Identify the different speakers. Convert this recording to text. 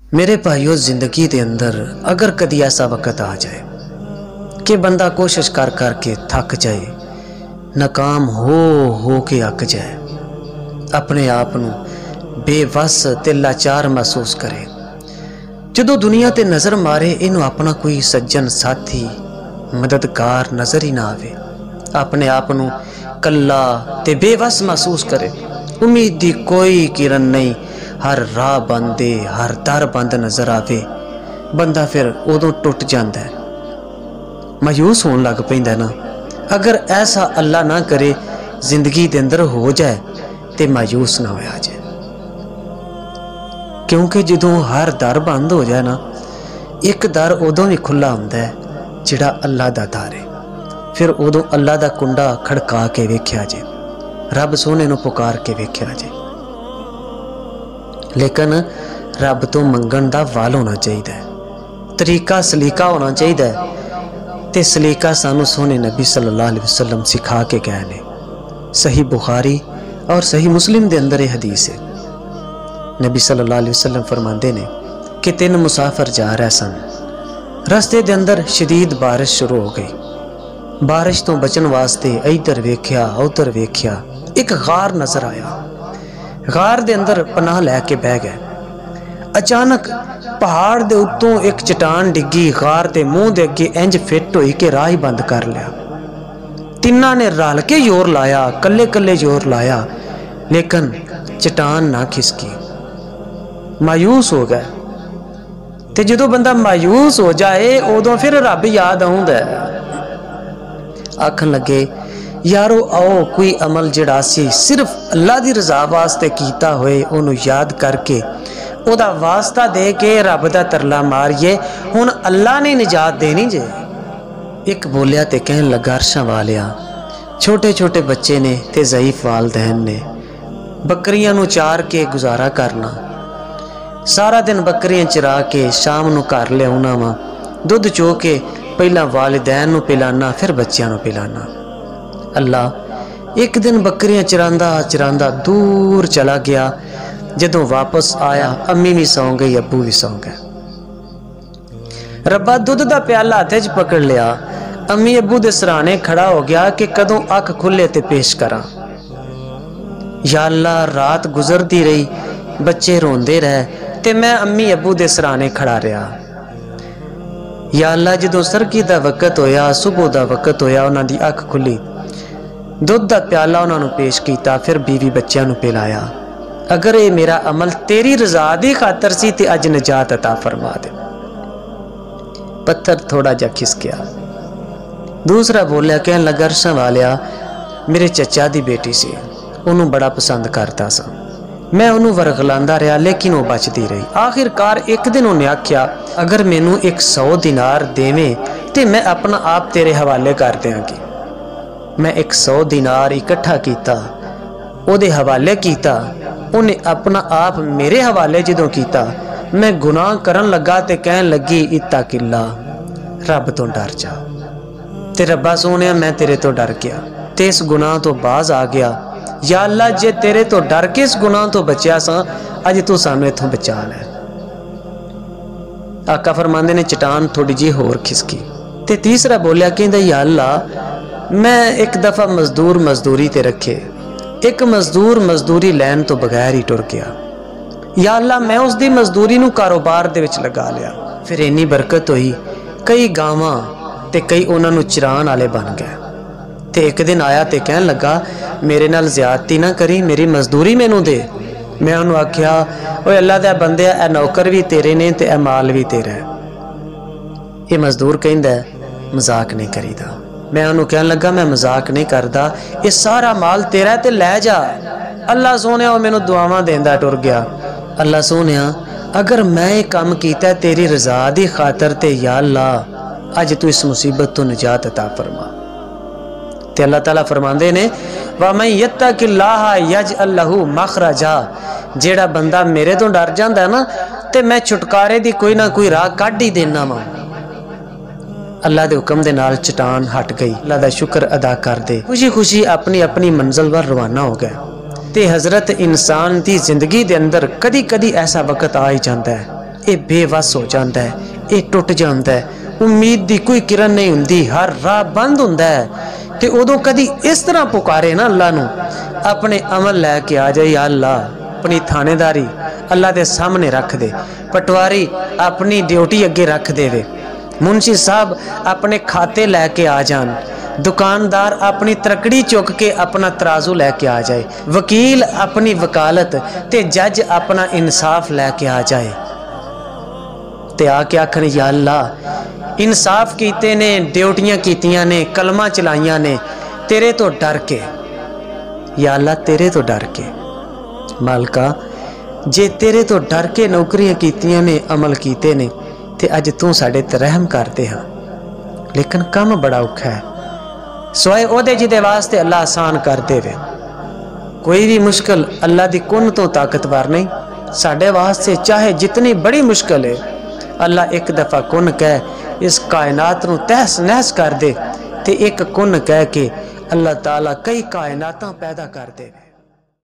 Speaker 1: मेरे भाइयों, जिंदगी के अंदर अगर कभी ऐसा वक्त आ जाए कि बंदा कोशिश कर करके थक जाए, नाकाम हो के अक जाए, अपने आप को बेवस ते लाचार महसूस करे, जदों दुनिया ते नज़र मारे इनू अपना कोई सज्जन साथी मददगार नज़र ही ना आवे, अपने आप को कल्ला ते बेवस महसूस करे, उम्मीद की कोई किरण नहीं, हर राह बंद है, हर दर बंद नज़र आवे, बंदा फिर उदों टुट जाता है, मायूस होने लग पैंदा ना। अगर ऐसा अल्लाह ना करे जिंदगी के अंदर हो जाए तो मायूस ना होया जाए, क्योंकि जदों हर दर बंद हो जाए ना, एक दर उदों भी खुला होंदा है जिहड़ा अल्लाह दा दर है। फिर उदों अल्लाह दा कुंडा खड़का के वेख्या जे, रब सोने नूं पुकार के वेख्या जे, लेकिन रब तो मंगण दा वाल होना चाहिए, तरीका सलीका होना चाहिए, ते सलीका सानू सोने नबी सल्लल्लाहु अलैहि वसल्लम सिखा के गए ने। सही बुखारी और सही मुस्लिम दे अंदर ये हदीस है। नबी सल्लल्लाहु अलैहि वसल्लम फरमाते ने कि 3 मुसाफिर जा रहे सन, रस्ते दे अंदर शदीद बारिश शुरू हो गई। बारिश तो बचन वास्ते इधर वेख्या उधर वेख्या, एक गार नजर आया, गार दे अंदर पनाह लैके बह गए। अचानक पहाड़ दे उत्तों एक चट्टान डिग्गी, गार दे मुंह दे अगे इंज फिट होई के राह ही बंद कर लिया। तिन्ना ने रल के जोर लाया, कल्ले कल्ले जोर लाया, लेकिन चट्टान ना खिसकी। मायूस हो गए। ते जदों बंदा मायूस हो जाए उदों फिर रब याद आउंदा है, आखन लगे यारो आओ कोई अमल जिहड़ा सी सिर्फ अल्लाह दी रज़ा वास्ते कीता होए उहनूं याद करके ओदा वास्ता दे के रब दा तरला मारिए, हुण अल्लाह ने निजात देनी जे। एक बोलिया ते कहन लगा, अरशां वालिया छोटे छोटे बच्चे ने ते ज़ईफ वालदैन ने, बकरियां नूं चार के गुजारा करना, सारा दिन बकरियां चरा के शाम नूं घर लियाउणा वा, दुध चो के पहला वालिदैन नूं पिलाना फिर बच्चियां नूं पिलाना। अल्लाह एक दिन बकरियां चरांदा चरांदा दूर चला गया, जदों वापस आया अम्मी भी सौ गई, अब्बू भी सौ गए। रब्बा दुध दा प्याला हत्थ च पकड़ लिया, अम्मी अब्बू दे सराने खड़ा हो गया कि कदों अख खुले ते पेश करा। या अल्लाह रात गुजरती रही, बच्चे रोंदे रहे ते मैं अम्मी अब्बू दे सराने खड़ा रहा। या अल्लाह जदों सरकी दा वक्त होया, सुबह दा वक्त होया, उन्हां दी अख खुली, दुध दा प्याला उन्होंने पेश किया, फिर बीवी बच्चों को पिलाया। अगर ये मेरा अमल तेरी रज़ा दी खातर सी ते अज निजात अता फरमा दे। पत्थर थोड़ा जा खिसकिया। दूसरा बोलिया, कहन लगा, अरशां वालिया मेरे चचा दी बेटी सी, उन्होंने बड़ा पसंद करता सा, मैं उन्होंने वरगलांदा रहा लेकिन वो बचती रही। आखिरकार एक दिन उन्हें आख्या, अगर मैनू 100 दिनार देवे तो मैं अपना आप तेरे हवाले कर देंगी। मैं 100 दिनार इकट्ठा किया, उहदे हवाले किया, उन्हें अपना आप मेरे हवाले जदों किया, मैं गुनाह करन लगा तो कहन लगी, इत्तकिल्ला रब तो डर जा। ते रब्बा सोने मैं तेरे तो डर गया ते इस गुनाह तो बाज आ गया। या अल्लाह जे तेरे तो डर के इस गुनाह तो बचिया सा, अज तू सानू इथों बचा लै। आका फरमांदे ने चट्टान थोड़ी जी होर खिसकी। ते तीसरा बोलिया, कहंदा या अल्लाह मैं एक दफ़ा मजदूर मजदूरी ते रखे, एक मजदूर मजदूरी लैन तो बगैर ही टुर गया। या अल्लाह मैं उसकी मजदूरी नूं कारोबार दे विच लगा लिया, फिर इन्नी बरकत हुई, कई गावां ते कई उन्हां नूं चराण वाले बन गए। ते एक दिन आया ते कहन लगा, मेरे नाल ज़्यादती ना करी, मेरी मजदूरी मैनू दे। मैं उन्होंने आख्या, ओए अल्लाह दे बंदे, ए नौकर भी तेरे ने ते ए माल भी तेरा है। ये मजदूर कहंदा मजाक नहीं करीदा। मैं उन्होंने कहन लगा, मैं मजाक नहीं करता, ये सारा माल तेरा है ते लै जा। अल्लाह सोने मैनू दुआवां देंदा टुर गया। अल्लाह सोने अगर मैं ये काम किया तेरी रज़ा दी खातर ते या अल्लाह अज तू इस मुसीबत तो निजात अता फरमा। ते अल्लाह ताला फरमांदे ने, वमन यत्तकिल्लाह यजअल लहू मखरजा, जेड़ा बंदा मेरे तो डर जाता है ना, ते मैं छुटकारे दी कोई ना कोई राह कढ़ ही देना वा। अल्लाह के हुक्म के नाल चट्टान हट गई। अल्लाह का शुक्र अदा कर दे, खुशी खुशी अपनी अपनी मंजिल पर रवाना हो गए। ते हजरत इंसान की जिंदगी के अंदर कदी कदी ऐसा वक्त आ ही जाता है, ये बेवस हो जाता है, ये टुट जाता है, उम्मीद की कोई किरण नहीं होंदी, हर राह बंद होंदा है। तो उदों कदी इस तरह पुकारे ना अल्लाह नू, अपने अमल लैके आ जाए, या अल्लाह अपनी थानेदारी अल्लाह के सामने रख दे, पटवारी अपनी ड्यूटी अगे रख दे, मुंशी साहब अपने खाते लैके आ जान, दुकानदार अपनी तरकड़ी चुक के अपना तराजू लैके आ जाए, वकील अपनी वकालत ते जज अपना इंसाफ लैके आ जाए। ते आके आखन या अल्लाह इंसाफ कीते ने, ड्यूटियां कीतियां ने, कलमा चलाइया ने तेरे तो डर के, या अल्लाह तेरे तो डर के। मालका जे तेरे तो डर के नौकरियां कीतियां ने, अमल कीते ने, ते अज तू साडे ते रहम करते हाँ, लेकिन काम बड़ा औखा है, सोए ओदे जिदे वास्ते अल्लाह आसान कर देवे। कोई भी मुश्किल अल्लाह दी कुन तो ताकतवर नहीं, साडे वास्ते चाहे जितनी बड़ी मुश्किल है, अल्लाह एक दफ़ा कुन कह इस कायनात नू तहस नहस कर दे, ते एक कुन कह के अल्लाह ताला कई कायनातां पैदा कर दे।